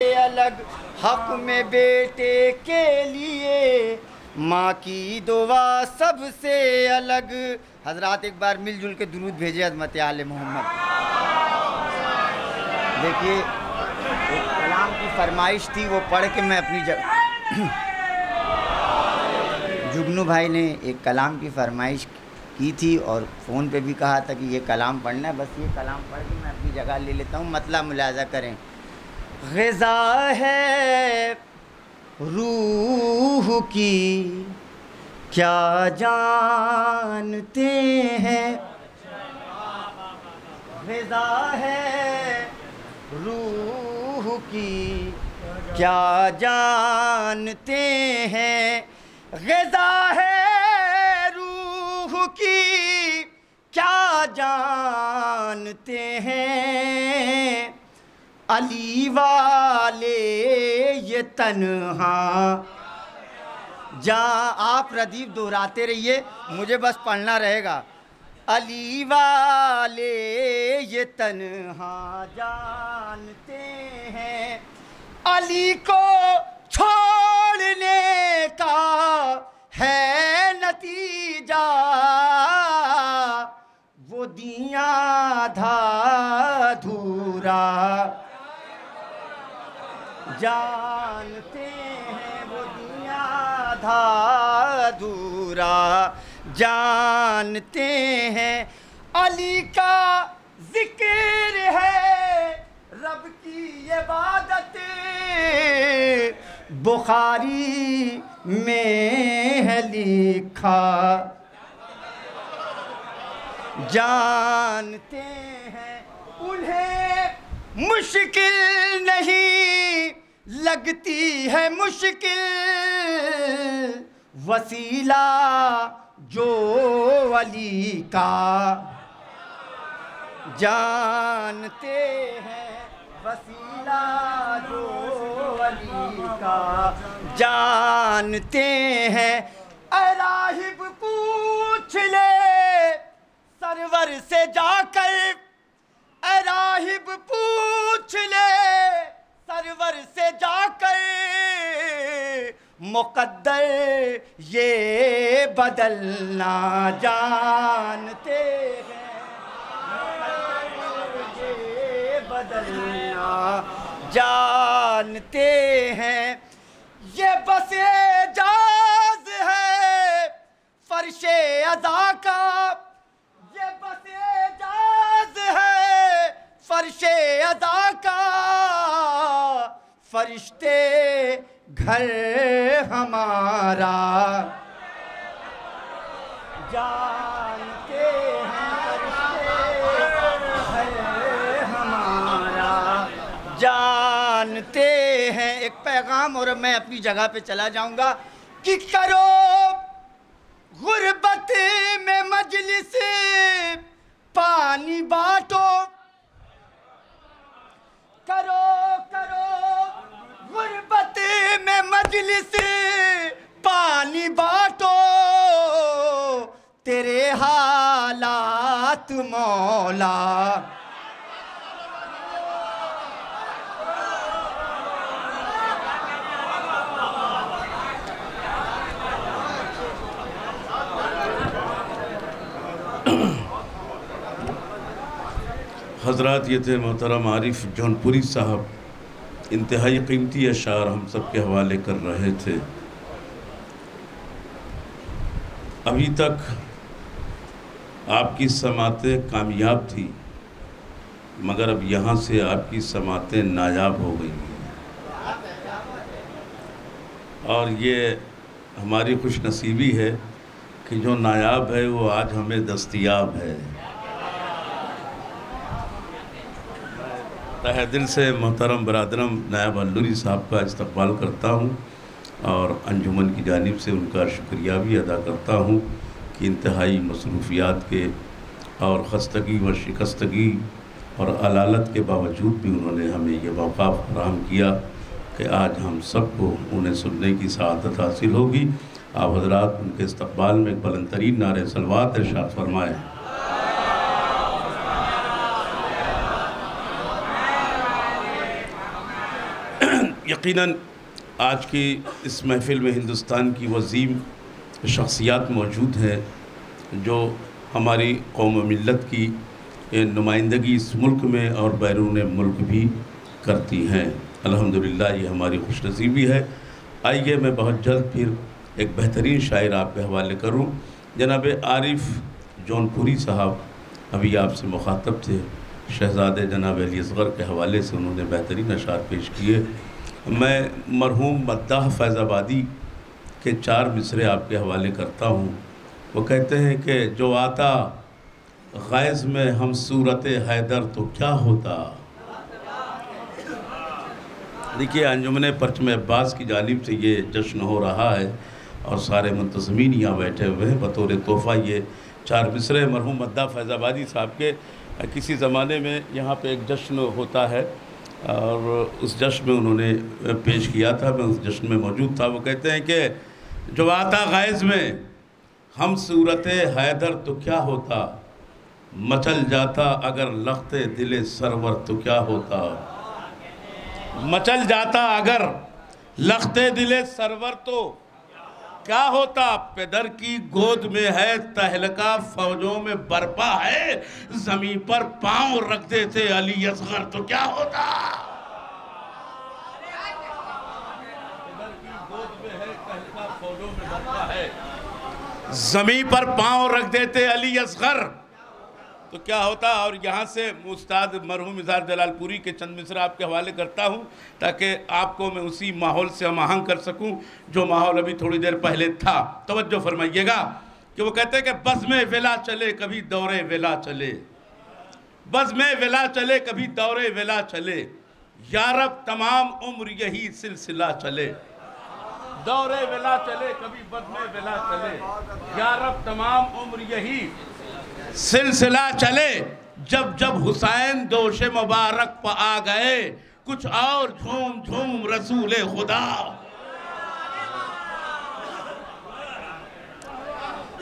अलग हक में बेटे के लिए माँ की दुआ सबसे अलग। हजरात एक बार मिलजुल के दुरूद भेजे अज़मत आले मोहम्मद। देखिए एक कलाम की फरमाइश थी, वो पढ़ के मैं अपनी जुगनू भाई ने एक कलाम की फरमाइश की थी और फ़ोन पे भी कहा था कि ये कलाम पढ़ना है। बस ये कलाम पढ़ के मैं अपनी जगह ले लेता हूँ, मतलब मुलाज़ा करें। ग़िज़ा है रूह की क्या जानते हैं, ग़िज़ा है रूह की क्या जानते हैं, ग़िज़ा है रूह की क्या जानते हैं। अली वाले ये तन्हा जहाँ आप रदीफ दोहराते रहिए, मुझे बस पढ़ना रहेगा। अली वाले ये तन्हा जानते हैं, अली को छोड़ने का है नतीजा, वो दिया था धूरा जानते हैं, वो दिया था धूरा जानते हैं। अली का जिक्र है रब की इबादत, बुखारी में है लिखा जानते हैं। उन्हें मुश्किल नहीं लगती है मुश्किल, वसीला जो अली का जानते हैं, वसीला जो अली का जानते हैं। राहिब पूछ ले सरवर से जाकर, राहिब पूछ ले सरवर से जाकर, मुक़द्दर ये बदलना जानते हैं, ये बदलना जानते हैं। ये बस एजाज़ है फर्शे अज़ा का, ये बस एजाज़ है फर्शे अज़ा का, फरिश्ते घर हमारा जानते हैं, फरिश्ते घर हमारा जानते हैं। एक पैगाम और मैं अपनी जगह पे चला जाऊंगा कि करो गुर्बत में मजलिस पानी बांटो, करो करो गुर्बत में मजलिस पानी बांटो, तेरे हालात मौला हज़रात। ये थे मोहतरम आरिफ जौनपुरी साहब, इंतहाई कीमती अशार हम सब के हवाले कर रहे थे। अभी तक आपकी समातें कामयाब थी, मगर अब यहाँ से आपकी समातें नायाब हो गई हैं, और ये हमारी खुशनसीबी है कि जो नायाब है वो आज हमें दस्तयाब है। तहे दिल से मोहतरम बरादरम नायब अल्लूरी साहब का इस्तक़बाल करता हूँ और अंजुमन की जानिब से उनका शुक्रिया भी अदा करता हूँ कि इंतहाई मसरूफ़ियात के और खस्तगी व शिकस्तगी और अलालत के बावजूद भी उन्होंने हमें ये मौक़ा फराहम किया कि आज हम सबको उन्हें सुनने की सआदत हासिल होगी। आप हज़रात उनके इस्तक़बाल में एक बुलंदतरीन नारे सलवात इरशाद फरमाएँ। यकीनन आज की इस महफ़िल में हिंदुस्तान की वज़ीम शख्सियात मौजूद हैं जो हमारी कौम मिल्लत की नुमाइंदगी इस मुल्क में और बैरून मुल्क भी करती हैं। अल्हम्दुलिल्लाह ये हमारी खुशनसीबी है। आइए मैं बहुत जल्द फिर एक बेहतरीन शायर आपके हवाले करूं। जनाब आरिफ जौनपुरी साहब अभी आपसे मुखातब थे, शहज़ादे जनाब अली असग़र के हवाले से उन्होंने बेहतरीन अशार पेश किए। मैं मरहूम मद्दाह फैज़ाबादी के 4 मिसरे आपके हवाले करता हूँ। वो कहते हैं कि जो आता ग़ैज़ में हम सूरत हैदर तो क्या होता। देखिए, अंजुमन परचम अब्बास की जानिब से ये जश्न हो रहा है और सारे मुंतज़मीन यहाँ बैठे हुए हैं। बतौर तोहफ़ा ये 4 मिसरे मरहूम मद्दाह फैज़ाबादी साहब के किसी ज़माने में यहाँ पे एक जश्न होता है और उस जश्न में उन्होंने पेश किया था। मैं उस जश्न में मौजूद था। वो कहते हैं कि जो आता ग़ैज़ में हम सूरत हैदर तो क्या होता, मचल जाता अगर लख्ते दिले सरवर तो क्या होता। मचल जाता अगर लख्ते दिले सरवर तो क्या होता। पेदर की गोद में है तहलका, फौजों में बरपा है, ज़मीन पर पांव रख देते अली असग़र तो क्या होता। पेदर की गोद में है तहलका, फौजों में बरपा है, ज़मीन पर पांव रख देते अली असग़र तो क्या होता। और यहाँ से उस्ताद मरहूम इज़हार जलालपुरी के चंद मिसरा आपके हवाले करता हूँ ताकि आपको मैं उसी माहौल से हमआहंग कर सकूँ जो माहौल अभी थोड़ी देर पहले था। तवज्जो फरमाइएगा कि वो कहते हैं कि बज़ में वेला चले कभी दौरे वेला चले, बज़ में वेला चले कभी दौरे वेला चले, यारब तमाम उम्र यही सिलसिला चले। दौरे वेला चले कभी बज़ में वेला चले, यारब तमाम उम्र यही सिलसिला चले। जब जब हुसैन दोशे मुबारक पर आ गए, कुछ और झूम झूम रसूले खुदा।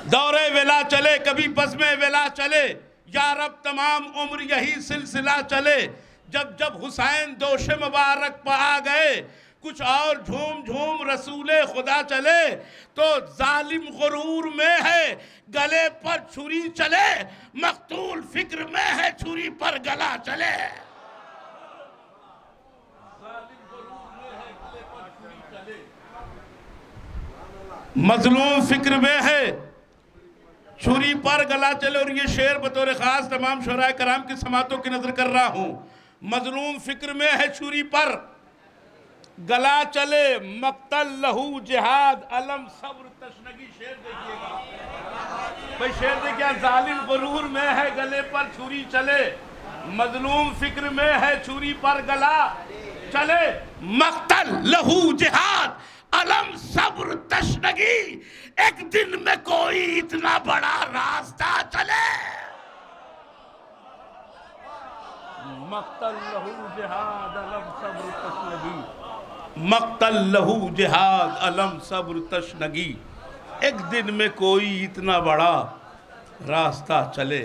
दौरे वेला चले कभी बज़ में वेला चले, यारब तमाम उम्र यही सिलसिला चले। जब जब हुसैन दोशे मुबारक पर आ गए, कुछ और झूम झूम रसूले खुदा चले। तो जालिम गुरूर में है गले पर छुरी चले, मकतूल फिक्र में है छुरी पर गला चले। जालिम गुरूर में है गले पर छुरी चले, मजलूम फिक्र में है छुरी पर गला चले। और ये शेर बतौर ख़ास तमाम शुराए कराम की समातों की नजर कर रहा हूँ। मजलूम फिक्र में है छुरी पर गला चले, मक्तल लहू जिहाद अलम सब्र तशनगी। शेर देखिएगा भाई, शेर देखिए। जालिम गुरूर में है गले पर छुरी चले, मजलूम फिक्र में है छुरी पर गला चले, मक्तल लहू जिहाद अलम सब्र तशनगी। एक दिन में कोई इतना बड़ा रास्ता चले, मक्तल लहू जिहाद अलम सब्र तशनगी, मक्तल लहू जिहाद अलम सब्र तशनगी। एक दिन में कोई इतना बड़ा रास्ता चले।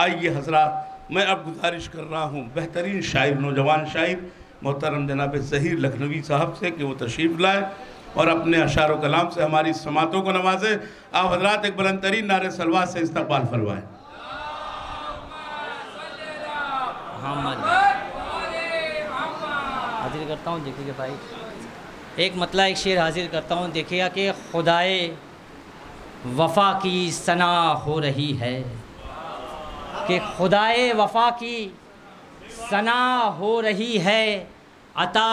आइए हजरात, मैं अब गुजारिश कर रहा हूँ बेहतरीन शायर, नौजवान शायर मोहतरम जनाब ज़हीर लखनवी साहब से कि वो तशरीफ़ लाए और अपने अशार व कलाम से हमारी समातों को नवाजे। आप हजरात एक बुलंदतरीन नारे सलवात से इस्तक़बाल फरमाएँ। हाजिर करता हूँ, देखिएगा भाई, एक मतलब एक शेर हाजिर करता हूँ। देखिएगा कि खुदाए वफ़ा की सना हो रही है, कि खुदाए वफ़ा की सना हो रही है, अता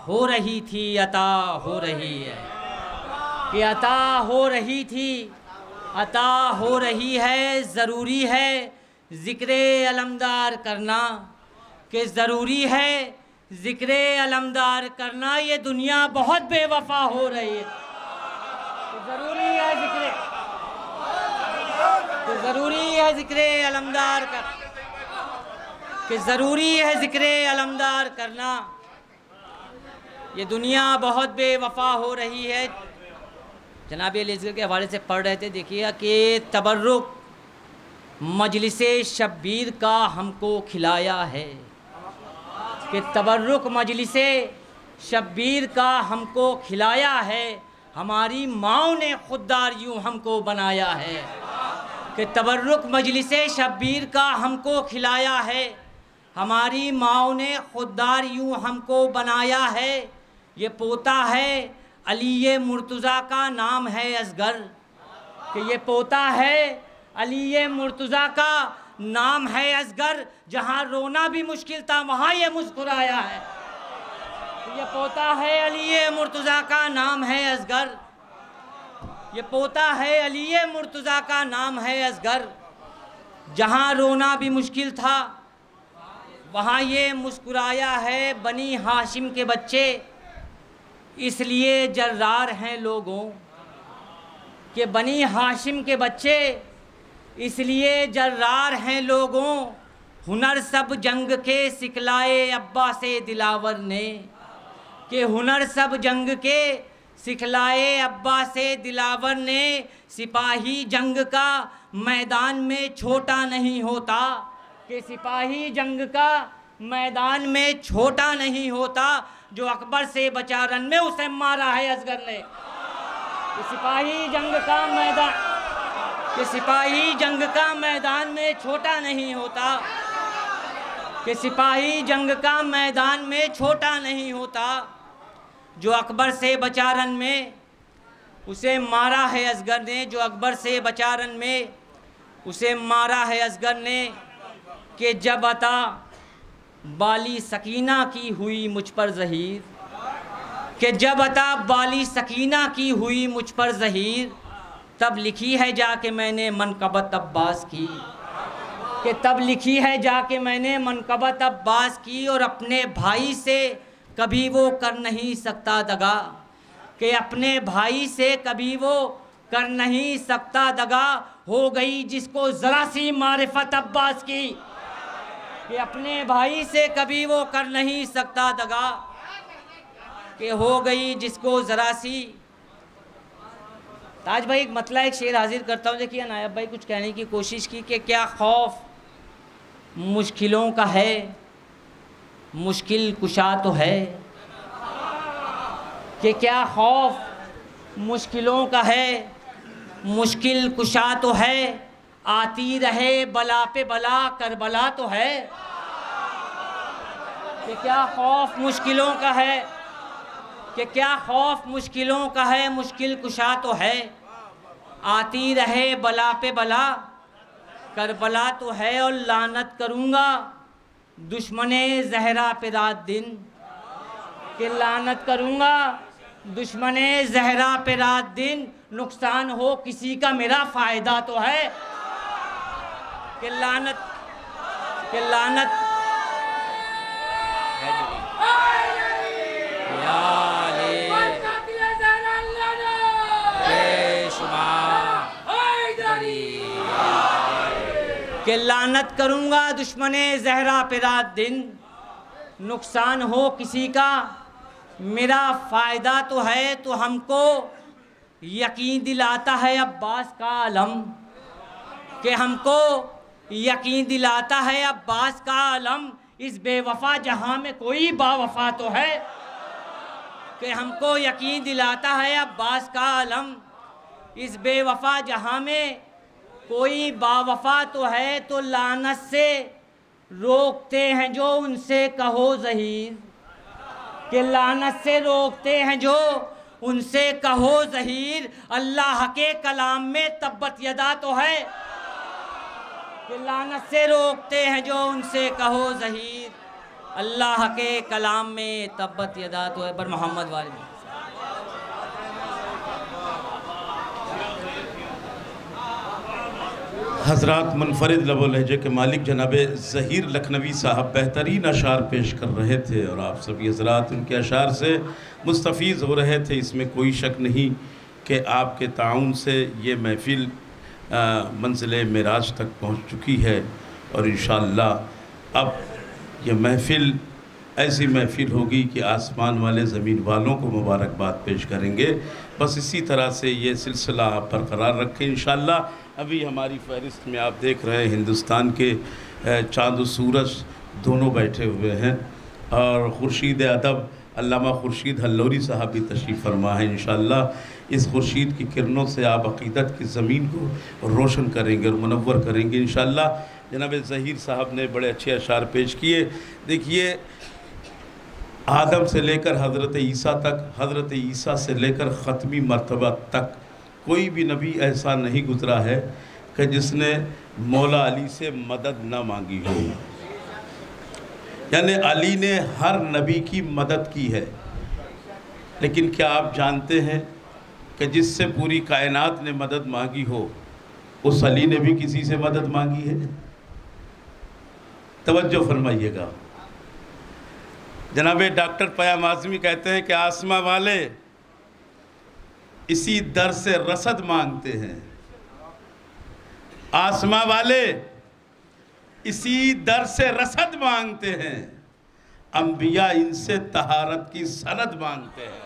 हो रही थी अता हो रही है, कि अता हो रही थी अता हो रही है। ज़रूरी है ज़िक्र अलमदार करना, कि ज़रूरी है ज़िक्र अलमदार करना। ये दुनिया बहुत बेवफा हो रही है, ज़रूरी है ज़िक्र, ज़रूरी है ज़िक्र अलमदार कर, कि ज़रूरी है ज़िक्र अलमदार करना। ये दुनिया बहुत बेवफा हो रही है। जनाब अली असग़र के हवाले से पढ़ रहे थे। देखिएगा कि तबर्रुक मजलिसे शब्बीर का हमको खिलाया है, कि तबर्रुक मजलिसे शब्बीर का हमको खिलाया है, हमारी माँओं ने खुददार यूँ हमको बनाया है। कि तबर्रुक मजलिसे शब्बीर का हमको खिलाया है, हमारी माँओं ने खुददार यूँ हमको बनाया है। ये पोता है अली मुर्तज़ा का नाम है असगर, कि ये पोता है अली मुर्तज़ा का नाम है असगर, जहाँ रोना भी मुश्किल था वहाँ ये मुस्कुराया है। ये पोता है अली मुर्तज़ा का नाम है असगर, ये पोता है अली मुर्तज़ा का नाम है असगर, जहाँ रोना भी मुश्किल था वहाँ ये मुस्कुराया है। बनी हाशिम के बच्चे इसलिए जर्रार हैं लोगों के, बनी हाशिम के बच्चे इसलिए जर्रार हैं लोगों, हुनर सब जंग के सिखलाए अब्बा से दिलावर ने, कि हुनर सब जंग के सिखलाए अब्बा से दिलावर ने। सिपाही जंग का मैदान में छोटा नहीं होता, कि सिपाही जंग का मैदान में छोटा नहीं होता, जो अकबर से बचा रन में उसे मारा है असगर ने। कि सिपाही जंग का मैदान, कि सिपाही जंग का मैदान में छोटा नहीं होता, कि सिपाही जंग का मैदान में छोटा नहीं होता, जो अकबर से बचा रन में उसे मारा है असगर ने, जो अकबर से बचा रन में उसे मारा है असगर ने। कि जब अता बाली सकीना की हुई मुझ पर ज़हीर, कि जब अता बाली सकीना की हुई मुझ पर ज़हीर, तब लिखी है जाके मैंने मनकबत अब्बास की, कि तब लिखी है जाके मैंने मनकबत अब्बास की, और अपने भाई से कभी वो कर नहीं सकता दगा, कि अपने भाई से कभी वो कर नहीं सकता दगा। हो गई जिसको ज़रा सी मारिफत अब्बास की, कि अपने भाई से कभी वो कर नहीं सकता दगा, कि हो गई जिसको ज़रा सी। ताज भाई एक मतला एक शेर हाजिर करता हूँ, देखिए नायब भाई कुछ कहने की कोशिश की कि क्या खौफ मुश्किलों का है, मुश्किल कुशा तो है, कि क्या खौफ मुश्किलों का है, मुश्किल कुशा तो है, आती रहे बला पे बला करबला तो है। कि क्या खौफ मुश्किलों का है, कि क्या खौफ मुश्किलों का है, मुश्किल कुशा तो है, आती रहे बला पे बला करबला तो है। और लानत करूँगा दुश्मने ज़हरा पे रात दिन, कि लानत करूँगा दुश्मने ज़हरा पे रात दिन, नुकसान हो किसी का मेरा फ़ायदा तो है। कि लानत कि लानत करूँगा दुश्मने ज़हरा पे रात दिन, नुकसान हो किसी का मेरा फ़ायदा तो है। तो हमको यकीन दिलाता है अब्बास का आलम, कि हमको यकीन दिलाता है अब्बास का आलम, इस बेवफा जहां में कोई बावफा तो है। कि हमको यकीन दिलाता है अब्बास का आलम, इस बेवफा जहां में कोई बावफा तो है। तो लानत से रोकते हैं जो उनसे कहो ज़हीर, कि लानत से रोकते हैं जो उनसे कहो ज़हीर, अल्लाह के कलाम में तब्बत यदा तो है। कि लानत से रोकते हैं जो उनसे कहो ज़हीर, अल्लाह के कलाम में तब्बत यदा तो है। बर मोहम्मद वाले हज़रात मुनफरिद लबो लहजे के मालिक जनाब ज़हीर लखनवी साहब बेहतरीन अशार पेश कर रहे थे, और आप सभी हज़रात उनके अशार से मुस्तफ़ीज़ हो रहे थे। इसमें कोई शक नहीं कि आपके ताउन से ये महफ़िल मंज़िल मेराज तक पहुँच चुकी है, और इंशाअल्लाह अब ये महफ़िल ऐसी महफ़िल होगी कि आसमान वाले ज़मीन वालों को मुबारकबाद पेश करेंगे। बस इसी तरह से ये सिलसिला आप बरकरार रखें इंशाअल्लाह। अभी हमारी फ़हरिस्त में आप देख रहे हैं हिंदुस्तान के चाँद और सूरज दोनों बैठे हुए हैं, और खुर्शीद अदब अल्लामा खुर्शीद हल्लौरी साहब भी तशरीफ़ फरमा है। इंशाअल्लाह इस खुर्शीद की किरणों से आप अक़ीदत की ज़मीन को रोशन करेंगे और मुनव्वर करेंगे इंशाअल्लाह। जनाब ज़हीर साहब ने बड़े अच्छे अशार पेश किए। देखिए, आदम से लेकर हज़रत ईसा तक, हज़रत ईसा से लेकर ख़त्मी मर्तबा तक कोई भी नबी ऐसा नहीं गुज़रा है कि जिसने मौला अली से मदद न मांगी हो। यानी अली ने हर नबी की मदद की है। लेकिन क्या आप जानते हैं कि जिससे पूरी कायनात ने मदद मांगी हो, उस अली ने भी किसी से मदद मांगी है? तवज्जो फरमाइएगा। जनाब डॉक्टर पयाम आज़मी कहते हैं कि आसमां वाले इसी दर से रसद मांगते हैं, आसमां वाले इसी दर से रसद मांगते हैं, अंबिया इनसे तहारत की सनद मांगते हैं।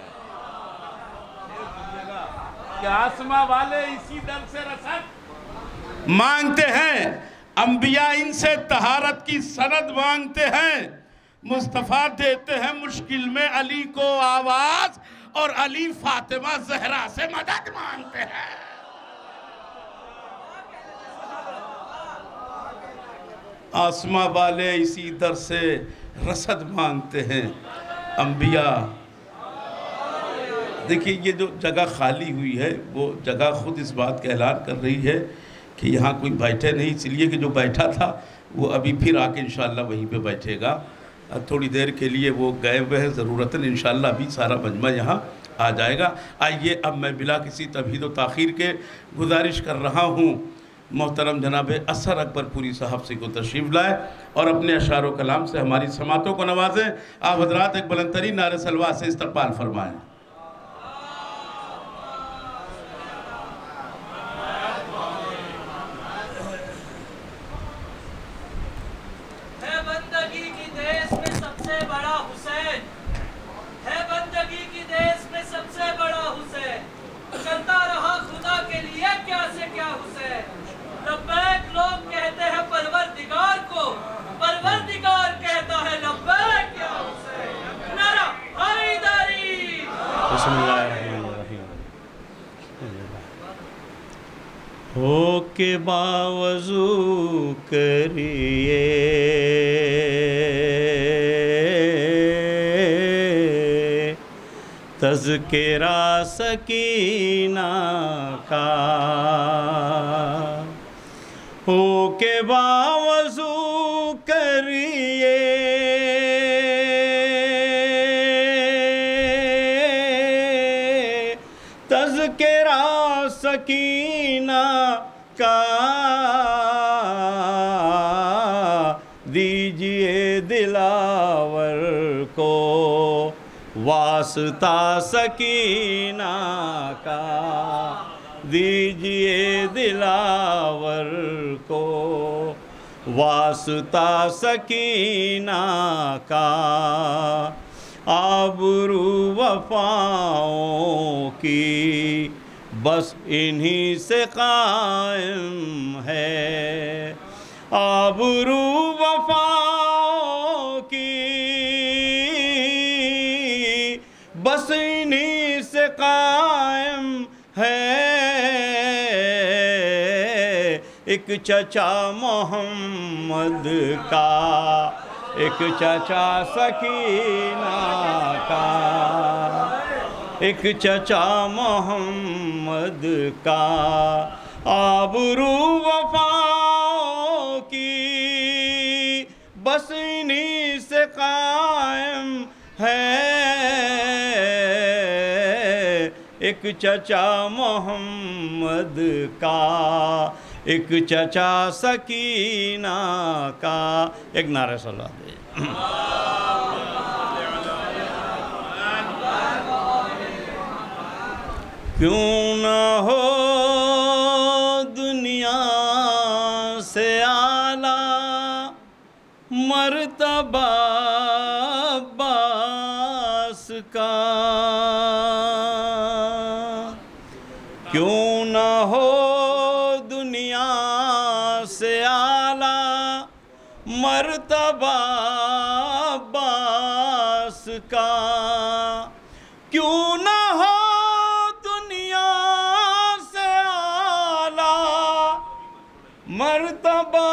कि आसमां वाले इसी दर से रसद मांगते हैं, अंबिया इनसे तहारत की सनद मांगते हैं। मुस्तफ़ा देते हैं मुश्किल में अली को आवाज़, और अली फातिमा ज़हरा से मदद मांगते हैं। आसमां वाले इसी दर से रसद मांगते हैं, अंबिया। देखिए, ये जो जगह खाली हुई है वो जगह खुद इस बात का ऐलान कर रही है कि यहाँ कोई बैठे नहीं, इसलिए कि जो बैठा था वो अभी फिर आके इंशाअल्लाह वहीं पे बैठेगा। थोड़ी देर के लिए वो गए हुए हैं ज़रूरतन, इंशाअल्लाह अभी सारा मजमा यहाँ आ जाएगा। आइए, अब मैं बिला किसी तबहीद व ताख़ीर के गुजारिश कर रहा हूँ मोहतरम जनाब असर अकबरपुरी साहब से को तशरीफ़ लाए और अपने अशार कलाम से हमारी समातों को नवाजें। आप हज़रात एक बुलंद तरीन नारे सलवा से इस्तक़बाल फरमाएँ। हो के बावज़ू करिए तज़किरा सकीना का, हो के बावज़ू करिए तज़किरा सकीना का, दीजिए दिलावर को वास्ता सकीना का, दीजिए दिलावर को वास्ता सकीना का। आबरू वफ़ाओं की बस इन्हीं से कायम है, आबरू वफ़ाओं की बस इन्हीं से कायम है। एक चचा मोहम्मद का, एक चचा सकीना का, एक चचा मोहम्मद का, आबरू वफ़ाओं की बस इन्हीं से कायम है। एक चचा मोहम्मद का, एक चचा सकीना का। एक नारा सलाह दे। क्यों न हो दुनिया से आला मर्तबा अब्बास का, क्यों न हो दुनिया से आला मर्तबा अब्बास का। क्यों न हो दुनिया से आला मर्तबा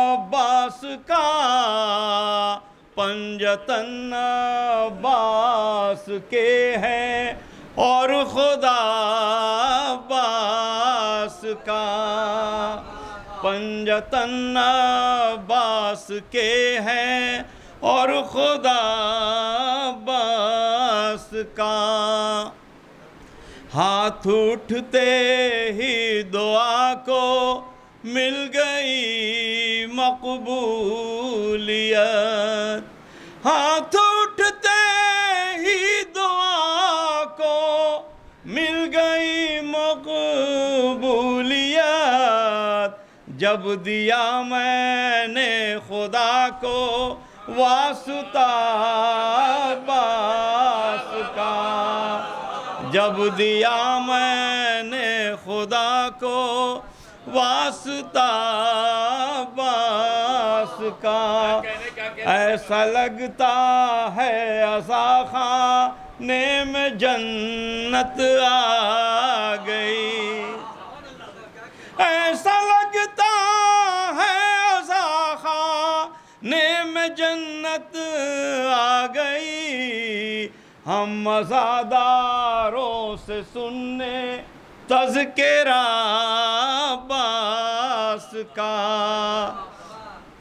अब्बास का, पंजतन अब्बास के हैं और खुदा अब्बास का, पंजतन अब्बास के हैं और खुदा अब्बास का। हाथ उठते ही दुआ को मिल गई मकबूलियत, हाथ उठते ही दुआ को मिल गई मकबूलियत। जब दिया मैंने खुदा को वास्ता अब्बास का, जब दिया मैंने खुदा को वास्ता अब्बास का। ऐसा लगता है अज़ा खाने में जन्नत आ गई, ऐसा लगता है अज़ा खाने में जन्नत आ गई। हम मज़ादारों से सुनने तज़किरा अब्बास का।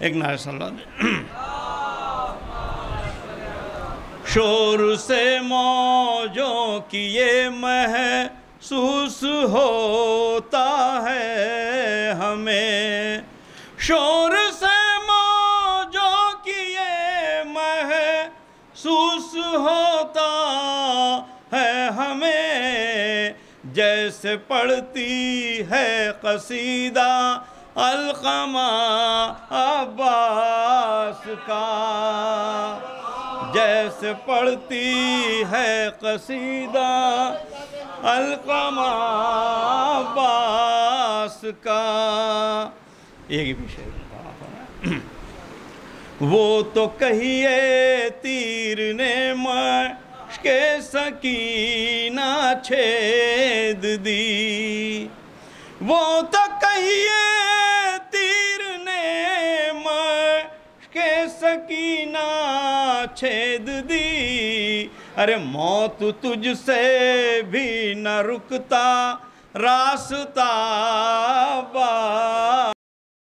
एक नारे सल्लल्लाहु। शोर से मौजों की ये महसूस होता है हमें, शोर से मौजों की ये महसूस होता है हमें। जैसे पढ़ती है कसीदा अलक़मा अब्बास का, जैसे पढ़ती है कसीदा अलक़मा अब्बास का। एक ही विषय वो तो कहिए तीर ने मश्के सकीना छेद दी, वो तो कहिए तीर ने मश्के सकीना छेद दी। अरे मौत तुझसे भी न रुकता रास्ता।